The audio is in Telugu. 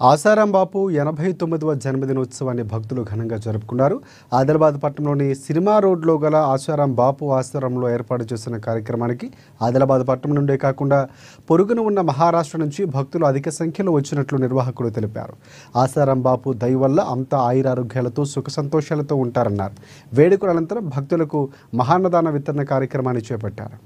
ఆసారాం బాపు 89వ జన్మదినోత్సవాన్ని భక్తులు ఘనంగా జరుపుకున్నారు. ఆదిలాబాద్ పట్టణంలోని సినిమా రోడ్లో గల ఆసారాం బాపు ఆశ్రమంలో ఏర్పాటు చేసిన కార్యక్రమానికి ఆదిలాబాద్ పట్టణం నుండే కాకుండా పొరుగున ఉన్న మహారాష్ట్ర నుంచి భక్తులు అధిక సంఖ్యలో వచ్చినట్లు నిర్వాహకులు తెలిపారు. ఆసారాం బాపు దయ వల్ల అంతా ఆయురారోగ్యాలతో సుఖ సంతోషాలతో ఉంటారన్నారు. వేడుకల అనంతరం భక్తులకు మహాన్నదాన వితరణ కార్యక్రమాన్ని చేపట్టారు.